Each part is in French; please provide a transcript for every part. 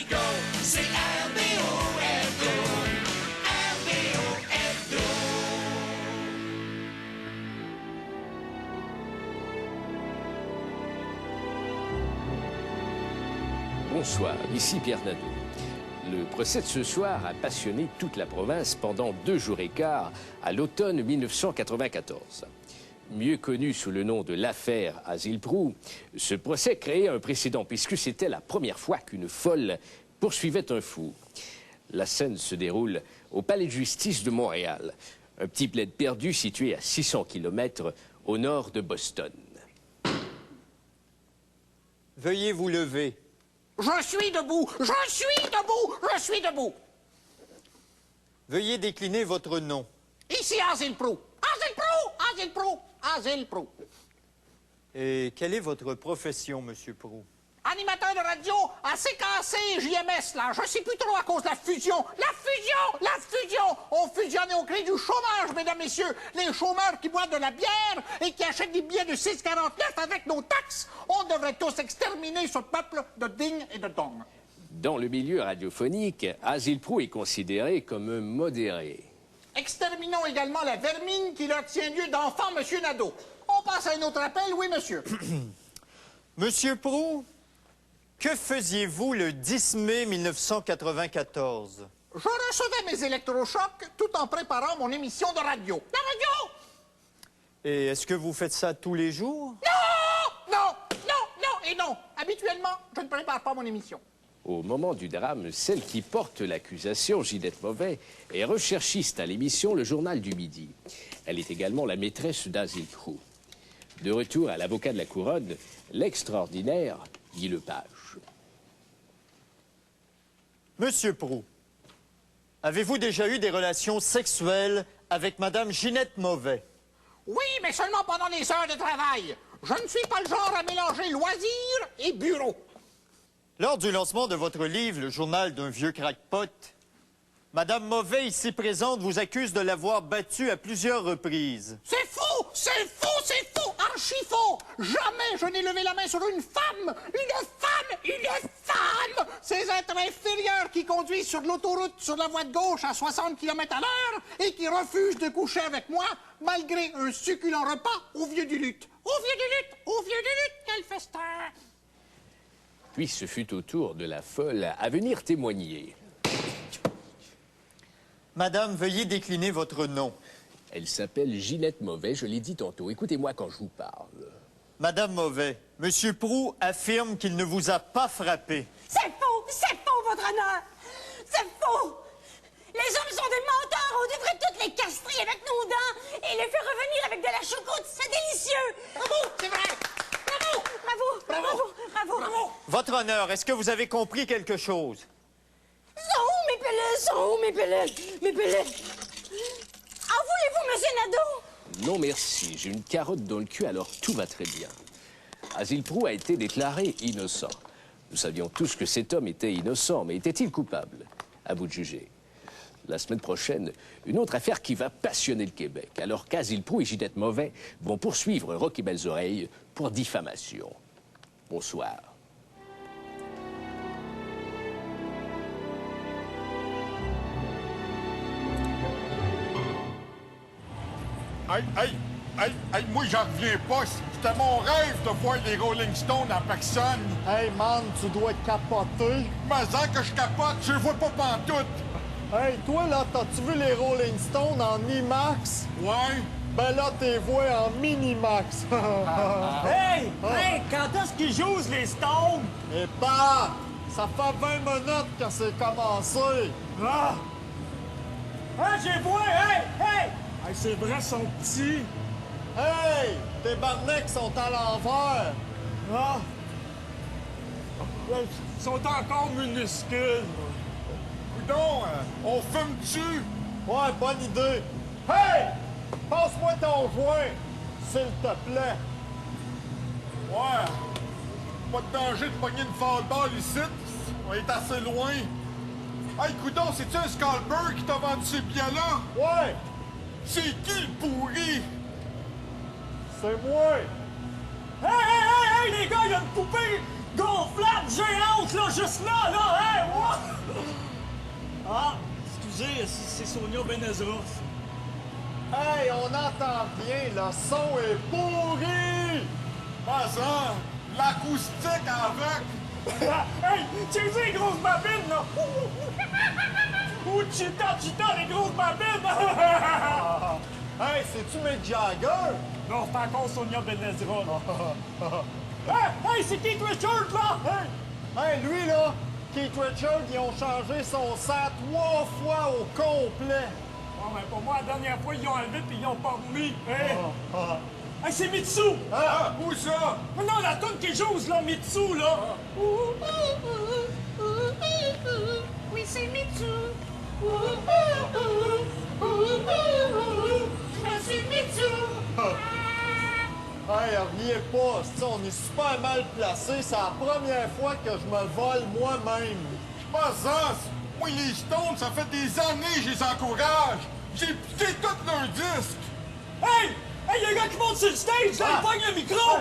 go, c'est RBO Hebdo. RBO Hebdo. Bonsoir, ici Pierre Nadeau. Le procès de ce soir a passionné toute la province pendant 2 jours et quart à l'automne 1994. Mieux connu sous le nom de l'affaire Asile-Prou, ce procès créait un précédent puisque c'était la première fois qu'une folle poursuivait un fou. La scène se déroule au Palais de justice de Montréal, un petit bled perdu situé à 600 km au nord de Boston. Veuillez vous lever. Je suis debout! Je suis debout! Je suis debout! Veuillez décliner votre nom. Ici Asile-Prou! Asile-Prou! Asile-Prou! Asile-Prou! Et quelle est votre profession, Monsieur Prou? Animateur de radio à CKC et JMS, là. Je sais plus trop à cause de la fusion. La fusion! La fusion! On fusionne au gré du chômage, mesdames, messieurs. Les chômeurs qui boivent de la bière et qui achètent des billets de 6,49 avec nos taxes. On devrait tous exterminer ce peuple de dignes et de dons. Dans le milieu radiophonique, Asile-Prou est considéré comme un modéré. Exterminons également la vermine qui leur tient lieu d'enfant, monsieur Nadeau. On passe à un autre appel, oui, monsieur. Monsieur Prou, que faisiez-vous le 10 mai 1994? Je recevais mes électrochocs tout en préparant mon émission de radio. La radio! Et est-ce que vous faites ça tous les jours? Non! Non! Non! Non! Et non! Habituellement, je ne prépare pas mon émission. Au moment du drame, celle qui porte l'accusation, Ginette Mauvais, est recherchiste à l'émission Le Journal du Midi. Elle est également la maîtresse d'Asile-Prou. De retour à l'avocat de la Couronne, l'extraordinaire Guy Lepage. Monsieur Prou, avez-vous déjà eu des relations sexuelles avec Madame Ginette Mauvais? Oui, mais seulement pendant les heures de travail. Je ne suis pas le genre à mélanger loisirs et bureau. Lors du lancement de votre livre, Le Journal d'un vieux crackpot, Madame Mauvais, ici présente, vous accuse de l'avoir battue à plusieurs reprises. C'est faux! C'est faux! C'est faux! Archi faux! Jamais je n'ai levé la main sur une femme! Une femme! Une femme! Ces êtres inférieurs qui conduisent sur l'autoroute sur la voie de gauche à 60 km à l'heure et qui refusent de coucher avec moi malgré un succulent repas au vieux du lutte. Au vieux du lutte! Au vieux du lutte! Quel festin! Puis ce fut au tour de la folle à venir témoigner. Madame, veuillez décliner votre nom. Elle s'appelle Ginette Mauvais, je l'ai dit tantôt. Écoutez-moi quand je vous parle. Madame Mauvais, Monsieur Prou affirme qu'il ne vous a pas frappé. C'est faux, votre honneur! C'est faux! Les hommes sont des menteurs, on devrait toutes les castrer avec nos dents et les faire revenir avec de la choucroute, c'est délicieux! Bravo! C'est vrai! Bravo! Bravo! Bravo! Bravo! Bravo! Bravo! Votre honneur, est-ce que vous avez compris quelque chose? Sont où mes pilules? Sont où mes pilules? Mes pilules? En voulez-vous, monsieur Nadeau? Non merci, j'ai une carotte dans le cul, alors tout va très bien. Asile-Prou a été déclaré innocent. Nous savions tous que cet homme était innocent, mais était-il coupable? À vous de juger. La semaine prochaine, une autre affaire qui va passionner le Québec, alors qu'Asile-Prou et Ginette Mauvais vont poursuivre Roch et Belles-Oreilles pour diffamation. Bonsoir. Hey, moi, j'en reviens pas. C'était mon rêve de voir les Rolling Stones en personne. Hey man, tu dois capoter. Mais ça que je capote, je les vois pas pantoute. Hey, toi là, t'as-tu vu les Rolling Stones en IMAX? Ouais. Ben là, t'es vois en Minimax. Hey! Hey! Quand est-ce qu'ils jouent, les Stones? Et pas! Ça fait 20 minutes que c'est commencé. Ah! Ah, j'ai vu! Hey! Hey! Hey, c'est vrai, ils sont petits. Hey! Tes barnecks sont à l'envers. Ah! Ils sont encore minuscules. Coudon, on fume-tu? Ouais, bonne idée. Hey! Passe-moi ton joint, s'il te plaît. Ouais. Pas de danger de pogner une foul ball ici. On est assez loin. Hey, coudon, c'est-tu un scalper qui t'a vendu ces billets-là? Ouais! C'est qui le pourri? C'est moi! Hey, hey, hey, hey, les gars, il y a une poupée! gonflable géante, là, juste là, hein? Wow! Ah, excusez, c'est Sonia Benezra. Hey, on entend bien, le son est pourri! Pas ça! L'acoustique avec! Hey, tu sais les grosses babines, là! Ou Cheetah, les grosses babines! Hey, c'est-tu Mick Jagger? Non, c'est encore Sonia Benezra, là. Hey, c'est Keith Richards, là! Hey, lui, là, Keith Richards, ils ont changé son sang 3 fois au complet. Oh, mais pour moi, la dernière fois, ils l'ont enlevé puis ils l'ont pas remis. Hey, c'est Mitsu! Ah, où ça? Non, la toune qui joue, là, Mitsu, là! Oui, c'est Mitsu. Je suis Mitsu. Hey, reviens pas, c'ti, on est super mal placé. C'est la première fois que je me vole moi-même. Pas ça! Moi, les Stones, ça fait des années que je les encourage! J'ai piqué tous leurs disques! Hey! Hey, y'a un gars qui monte sur le stage, là, il pogne le micro!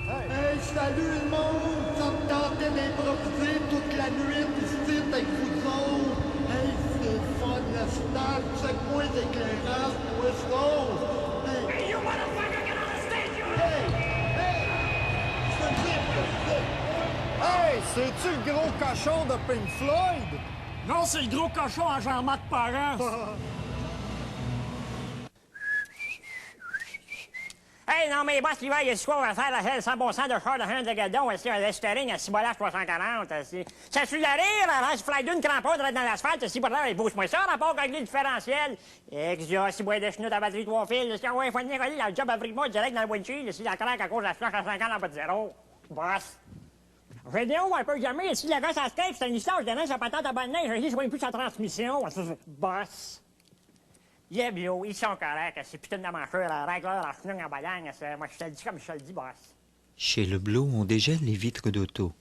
Hey, salut le monde! Ça me tentait d'improviser toute la nuit ici avec vous autres. Hey, c'est fun, le stade. Check-moi les éclairages, toi, chose. Hey, you motherfucker, get on the stage, you! Hey, c'est-tu le gros cochon de Pink Floyd? Non, c'est le gros cochon à Jean-Marc Parent. Hey, non, mais boss, l'hiver, il y a du quoi, on va faire la selle 100% de char de hand de gadon, aussi, un Listerine à 6 $ 340, aussi. Ça suit la rire, là, je fly d'une crampon dans l'asphalte, si, pour là, il bouge-moi ça, rapport avec le différentiel. Exia, si bois de chenoute à batterie 3 fils, si on va venir coller la job à moi direct dans le windshield, si la craque à cause de la flash à 50 en bas de zéro. Boss. J'ai dit, oh, un peu jamais, si la gosse à steak, c'est une histoire, je donnais sa patente à bonne neige, je dis, je vois plus sa transmission. Boss. Yeah, bio, ils sont corrects. C'est putain de mancheur, la régleur, la chenille en balagne. Moi, je te le dis comme je te le dis, boss. Chez Leblanc, on dégèle les vitres d'auto,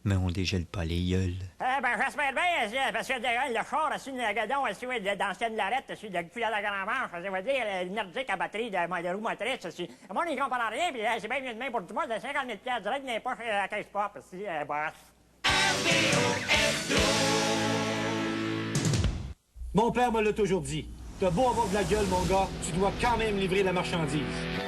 mais on dégèle pas les gueules. Ben, j'espère bien, parce que le char, dessus le gadon, d'ancienne Lorette, depuis la grand-manche, ça veut dire, le nordique à batterie de roue motrice, moi, on n'y comprend rien, puis c'est bien mieux de main pour tout le monde, de 50 000 $, direct dans les poches à la caisse pop, boss. Mon père me l'a toujours dit. T'as beau avoir de la gueule, mon gars, tu dois quand même livrer la marchandise.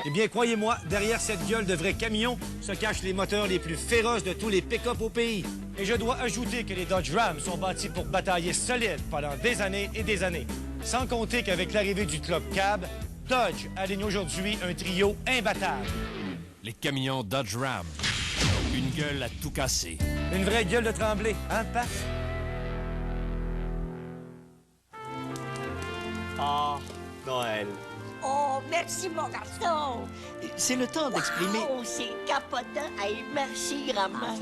Eh bien, croyez-moi, derrière cette gueule de vrai camion se cachent les moteurs les plus féroces de tous les pick-up au pays. Et je dois ajouter que les Dodge Ram sont bâtis pour batailler solide pendant des années et des années. Sans compter qu'avec l'arrivée du Club Cab, Dodge aligne aujourd'hui un trio imbattable. Les camions Dodge Ram. Une gueule à tout casser. Une vraie gueule de Tremblay, hein, Pat? Ah, Noël. Oh, merci, mon garçon. C'est le temps d'exprimer... Oh, c'est capotant. Hey, merci, grand-mère.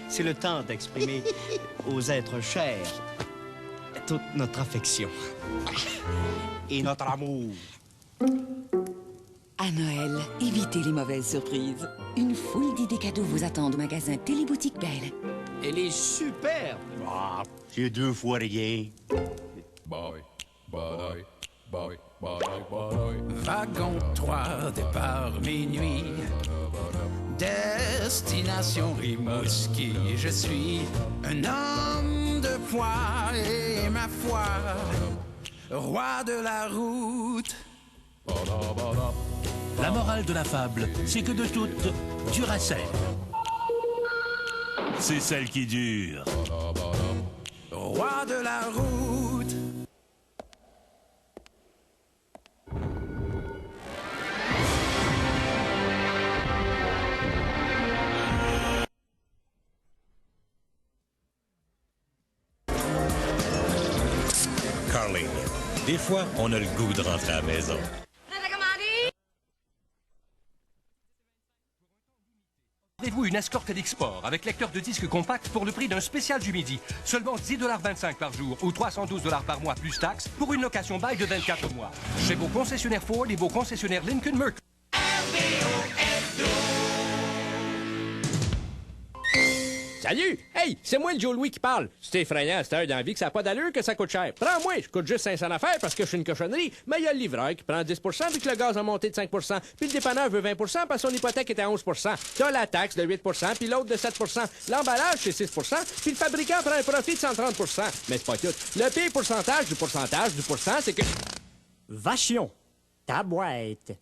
C'est le temps d'exprimer aux êtres chers toute notre affection. Et notre amour. À Noël, évitez les mauvaises surprises. Une foule d'idées cadeaux vous attendent au magasin Téléboutique Belle. Elle est superbe. Ah, c'est 2 fois rien. Bye. Bye. Bye. Bye. Bye. Wagon 3, départ minuit. Destination Rimouski. Je suis un homme de foi et ma foi, roi de la route. La morale de la fable, c'est que de toute Duracell, c'est celle qui dure. Roi de la route. Carling, des fois, on a le goût de rentrer à la maison. Avez-vous une escorte d'export avec lecteur de disques compact pour le prix d'un spécial du midi? Seulement 10,25 $ par jour ou 312 $ par mois plus taxes pour une location bail de 24 mois. Chez vos concessionnaires Ford et vos concessionnaires Lincoln Mercury. Salut! Hey, c'est moi le Joe Louis qui parle. C'est effrayant à cette heure d'envie que ça n'a pas d'allure que ça coûte cher. Prends-moi, je coûte juste 500 affaires parce que je suis une cochonnerie, mais il y a le livreur qui prend 10 vu que le gaz a monté de 5 puis le dépanneur veut 20 parce que son hypothèque est à 11 t'as la taxe de 8 puis l'autre de 7 l'emballage c'est 6 puis le fabricant prend un profit de 130 mais c'est pas tout. Le pire pourcentage, c'est que... Vachon, ta boîte.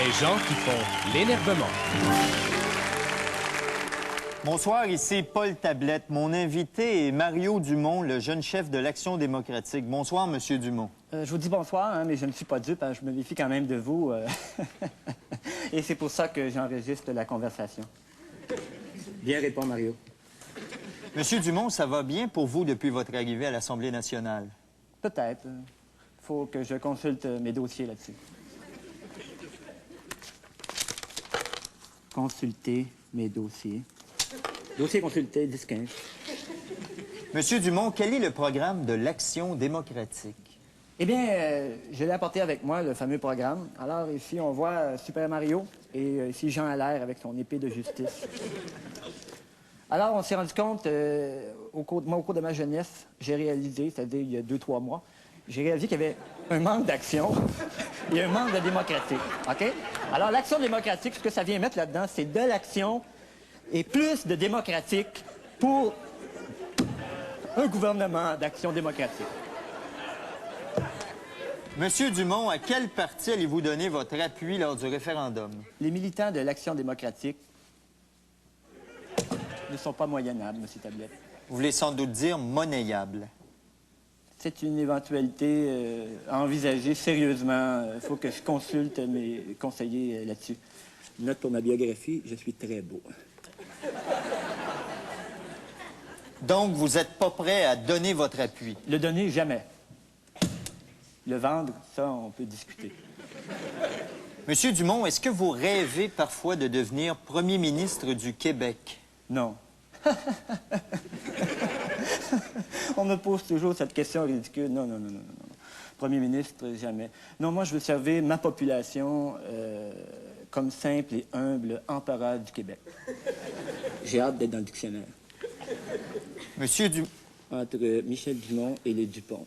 Les gens qui font l'énervement. Bonsoir, ici Paul Tablette. Mon invité est Mario Dumont, le jeune chef de l'Action démocratique. Bonsoir, Monsieur Dumont. Je vous dis bonsoir, hein, mais je ne suis pas dupe. Hein, je me méfie quand même de vous. Et c'est pour ça que j'enregistre la conversation. Bien répond, Mario. Monsieur Dumont, ça va bien pour vous depuis votre arrivée à l'Assemblée nationale? Peut-être. Il faut que je consulte mes dossiers là-dessus. Consulter mes dossiers. Dossier consulté, 10-15. Monsieur Dumont, quel est le programme de l'Action démocratique? Eh bien, je l'ai apporté avec moi, le fameux programme. Alors, ici, on voit Super Mario et ici, Jean Allaire avec son épée de justice. Alors, on s'est rendu compte, au cours de ma jeunesse, j'ai réalisé, c'est-à-dire il y a 2-3 mois, j'ai réalisé qu'il y avait un manque d'action et un manque de démocratique. OK? Alors, l'action démocratique, ce que ça vient mettre là-dedans, c'est de l'action et plus de démocratique pour un gouvernement d'action démocratique. Monsieur Dumont, à quel parti allez-vous donner votre appui lors du référendum? Les militants de l'Action démocratique ne sont pas moyennables, M. Tablette. Vous voulez sans doute dire monnayables. C'est une éventualité à envisager sérieusement. Il faut que je consulte mes conseillers là-dessus. Note pour ma biographie, je suis très beau. Donc, vous n'êtes pas prêt à donner votre appui? Le donner, jamais. Le vendre, ça, on peut discuter. Monsieur Dumont, est-ce que vous rêvez parfois de devenir premier ministre du Québec? Non. On me pose toujours cette question ridicule. Non. Premier ministre, jamais. Non, moi, je veux servir ma population comme simple et humble empereur du Québec. J'ai hâte d'être dans le dictionnaire. Monsieur Dumont... Entre Michel Dumont et les Dupont.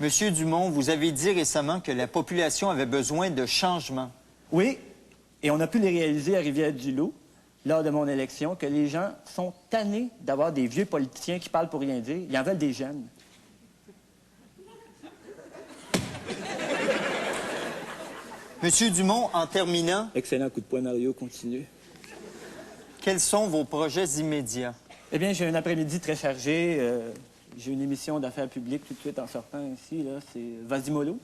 Monsieur Dumont, vous avez dit récemment que la population avait besoin de changement. Oui, et on a pu les réaliser à Rivière-du-Loup, lors de mon élection, que les gens sont tannés d'avoir des vieux politiciens qui parlent pour rien dire. Ils en veulent des jeunes. Monsieur Dumont, en terminant... Excellent coup de poing, Mario. Continue. Quels sont vos projets immédiats? Eh bien, j'ai un après-midi très chargé. J'ai une émission d'affaires publiques tout de suite en sortant ici. Là, c'est Vas-y mollo.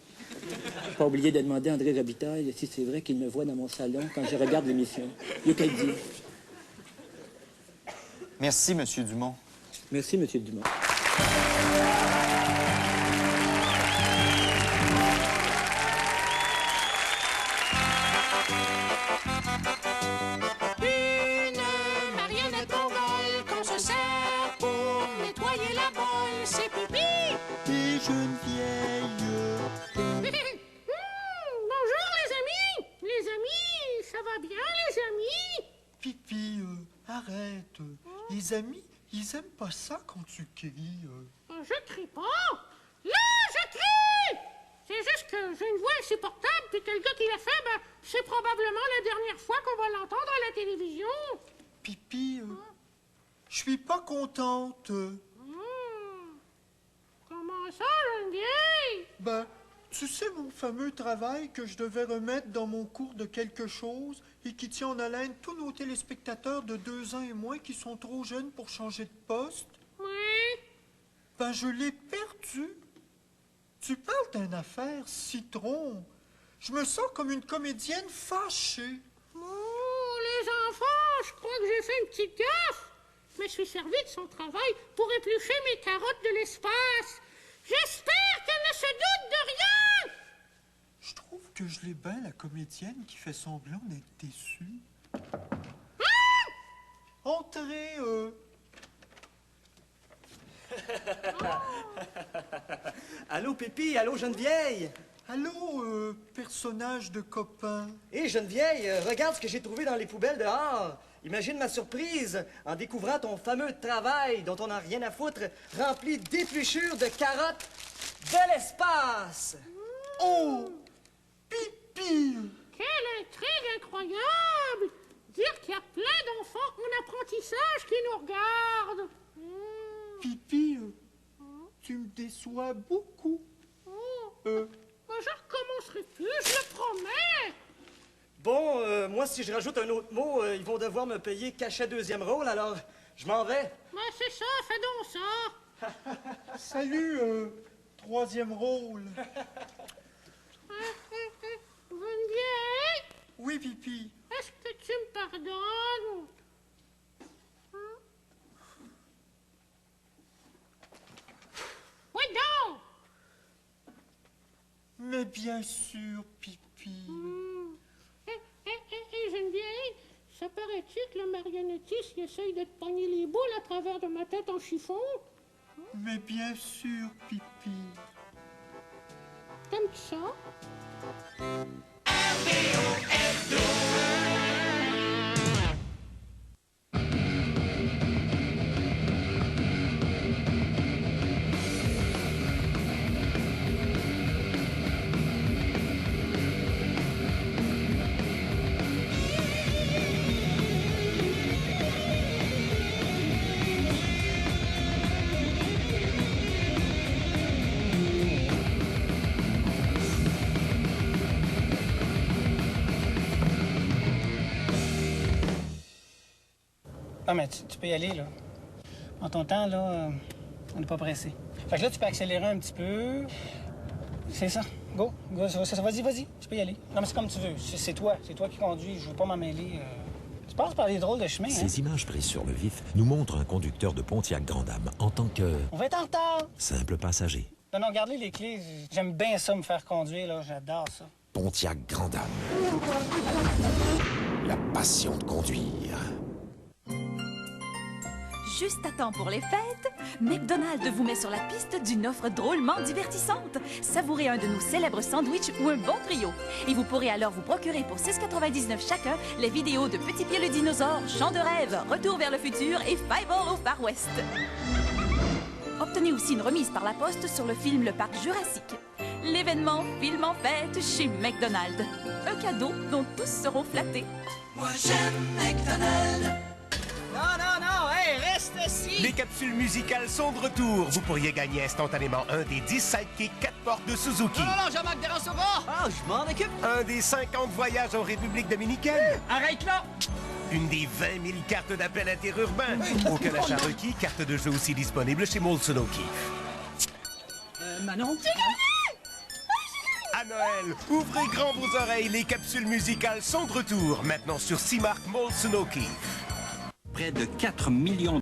Pas oublié de demander à André Robitaille si c'est vrai qu'il me voit dans mon salon quand je regarde l'émission. You can dire. Merci, Monsieur Dumont. Merci, Monsieur Dumont. Une marionnette mongole qu'on se sert pour nettoyer la bolle, c'est pipi. tes amis, ils aiment pas ça quand tu cries. Je crie pas. Là, je crie! C'est juste que j'ai une voix insupportable, puis que le gars qui l'a fait, ben, c'est probablement la dernière fois qu'on va l'entendre à la télévision. Pipi, je suis pas contente. Comment ça, jeune vieille? Ben, tu sais mon fameux travail que je devais remettre dans mon cours de quelque chose et qui tient en haleine tous nos téléspectateurs de 2 ans et moins qui sont trop jeunes pour changer de poste? Oui. Ben, je l'ai perdu. Tu parles d'une affaire citron. Je me sens comme une comédienne fâchée. Oh, les enfants, je crois que j'ai fait une petite gaffe. Je me suis servi de son travail pour éplucher mes carottes de l'espace. J'espère qu'elle ne se doute de rien. Je trouve que je l'ai bien, la comédienne qui fait semblant d'être déçue. Entrez, Allô, Pépi? Allô, jeune vieille? Allô, personnage de copain. Hé, jeune vieille, regarde ce que j'ai trouvé dans les poubelles dehors. Imagine ma surprise en découvrant ton fameux travail dont on n'a rien à foutre, rempli d'épluchures de carottes de l'espace. Oh! Pipi! Quelle intrigue incroyable! Dire qu'il y a plein d'enfants en apprentissage qui nous regardent. Pipi, tu me déçois beaucoup. Je recommencerai plus, je le promets. Bon, moi, si je rajoute un autre mot, ils vont devoir me payer cachet deuxième rôle, alors je m'en vais. Ben, c'est ça, fais donc ça. Salut, troisième rôle. Jeune vieille? Oui, Pipi. Est-ce que tu me pardonnes? Oui, donc! Mais bien sûr, Pipi. Jeune vieille, ça paraît-tu que le marionnettiste il essaye de te pogner les boules à travers de ma tête en chiffon? Mais bien sûr, Pipi. T'aimes-tu ça? Ah, mais tu peux y aller, là. En ton temps, là, on n'est pas pressé. Fait que là, tu peux accélérer un petit peu. C'est ça. Go. Vas-y. Tu peux y aller. Non, mais c'est comme tu veux. C'est toi qui conduis. Je veux pas m'en mêler. Tu passes par des drôles de chemins, hein? Ces images prises sur le vif nous montrent un conducteur de Pontiac Grand Dame en tant que... On va être en retard. simple passager. Non, garde les clés. J'aime bien ça, me faire conduire, là. J'adore ça. Pontiac Grand Dame. La passion de conduire. Juste à temps pour les fêtes, McDonald's vous met sur la piste d'une offre drôlement divertissante. Savourez un de nos célèbres sandwichs ou un bon trio. Et vous pourrez alors vous procurer pour 6,99 chacun les vidéos de Petit Pied le dinosaure, Chant de rêve, Retour vers le futur et Fireball au Far West. Obtenez aussi une remise par la poste sur le film Le Parc Jurassique. L'événement Film en fête chez McDonald's. Un cadeau dont tous seront flattés. Moi j'aime McDonald's. Non, hey, reste assis! Les capsules musicales sont de retour. Vous pourriez gagner instantanément un des 10 sidekicks 4 portes de Suzuki. Non, Jean-Marc Desrosauva! Ah, je m'en occupe! Un des 50 voyages en République dominicaine. Arrête là! Une des 20 000 cartes d'appel interurbain. Aucun achat requis, carte de jeu aussi disponible chez Molson O'Keeffe. Manon? À Noël, ouvrez grand vos oreilles, les capsules musicales sont de retour. Maintenant sur 6 marques Molson O'Keeffe. Près de 4 millions.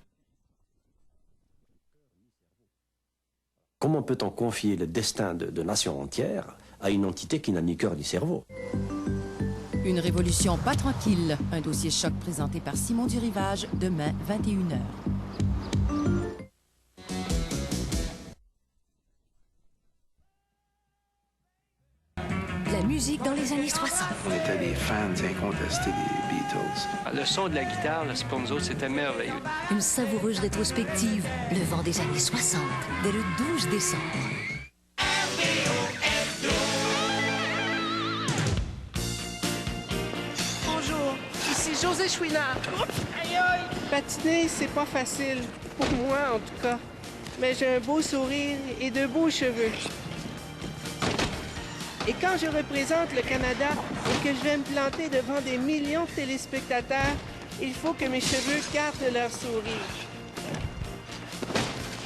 Comment peut-on confier le destin de nations entières à une entité qui n'a ni cœur ni cerveau? Une révolution pas tranquille. Un dossier choc présenté par Simon Durivage, demain, 21h. La musique dans les années 60. On était des fans incontestés des Beatles. Le son de la guitare, là, pour nous autres, c'était merveilleux. Une savoureuse rétrospective, le vent des années 60, dès le 12 décembre. Bonjour, ici José Chouinard. Aïe aïe! Patiner, c'est pas facile. Pour moi, en tout cas. Mais j'ai un beau sourire et de beaux cheveux. Et quand je représente le Canada et que je vais me planter devant des millions de téléspectateurs, il faut que mes cheveux gardent leur sourire.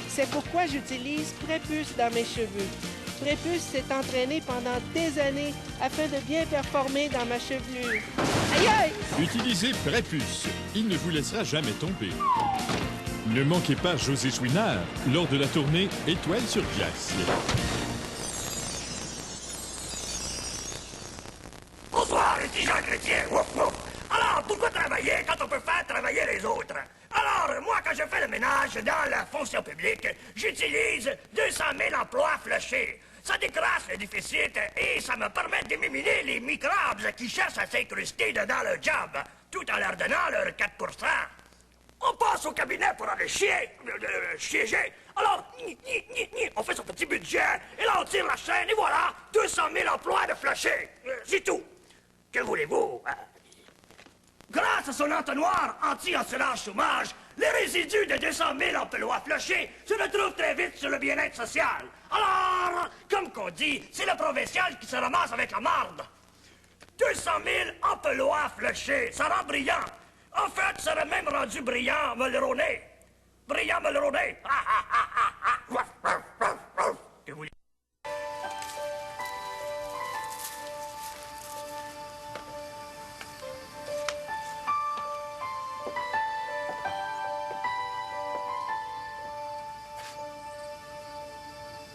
C'est pourquoi j'utilise Prépuce dans mes cheveux. Prépuce s'est entraîné pendant des années afin de bien performer dans ma chevelure. Aïe aïe! Utilisez Prépuce. Il ne vous laissera jamais tomber. Ne manquez pas José Chouinard lors de la tournée Étoile sur glace. Bonsoir, ici Jean Chrétien. Wouf, wouf. Alors, pourquoi travailler quand on peut faire travailler les autres? Alors, moi, quand je fais le ménage dans la fonction publique, j'utilise 200 000 emplois flushés. Ça décrasse le déficit et ça me permet d'éliminer les microbes qui cherchent à s'incruster dedans le job, tout en leur donnant leur 4%. On passe au cabinet pour aller siéger. Alors, on fait son petit budget, et là, on tire la chaîne, et voilà, 200 000 emplois de flushés. C'est tout. Que voulez-vous? Grâce à son entonnoir anti-assurance chômage, les résidus de 200 000 emplois flushés se retrouvent très vite sur le bien-être social. Alors, comme qu'on dit, c'est le provincial qui se ramasse avec la marde. 200 000 emplois flushés, ça rend brillant. En fait, ça aurait même rendu brillant Mulroney. Brillant Mulroney.